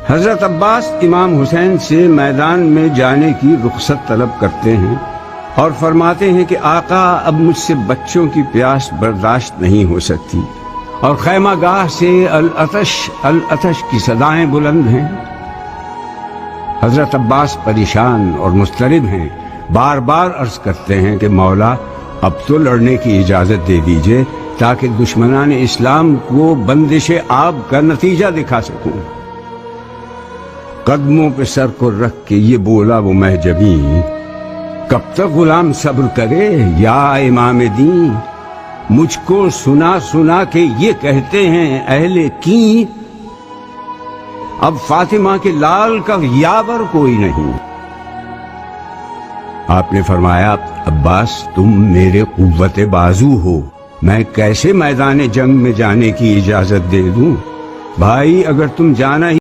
حضرت عباس امام حسین سے میدان میں جانے کی رخصت طلب کرتے ہیں اور فرماتے ہیں کہ آقا اب مجھ سے بچوں کی پیاس برداشت نہیں ہو سکتی، اور خیمہ گاہ سے العطش العطش کی صدائیں بلند ہیں۔ حضرت عباس پریشان اور مضطرب ہیں، بار بار عرض کرتے ہیں کہ مولا اب تو لڑنے کی اجازت دے دیجئے تاکہ دشمنان اسلام کو بندش آب کا نتیجہ دکھا سکوں۔ قدموں پہ سر کو رکھ کے یہ بولا وہ مہجبیں، کب تک غلام صبر کرے یا امام دین، مجھ کو سنا سنا کے یہ کہتے ہیں اہل کی، اب فاطمہ کے لال کا یاور کوئی نہیں۔ آپ نے فرمایا عباس تم میرے قوت بازو ہو، میں کیسے میدان جنگ میں جانے کی اجازت دے دوں؟ بھائی اگر تم جانا ہی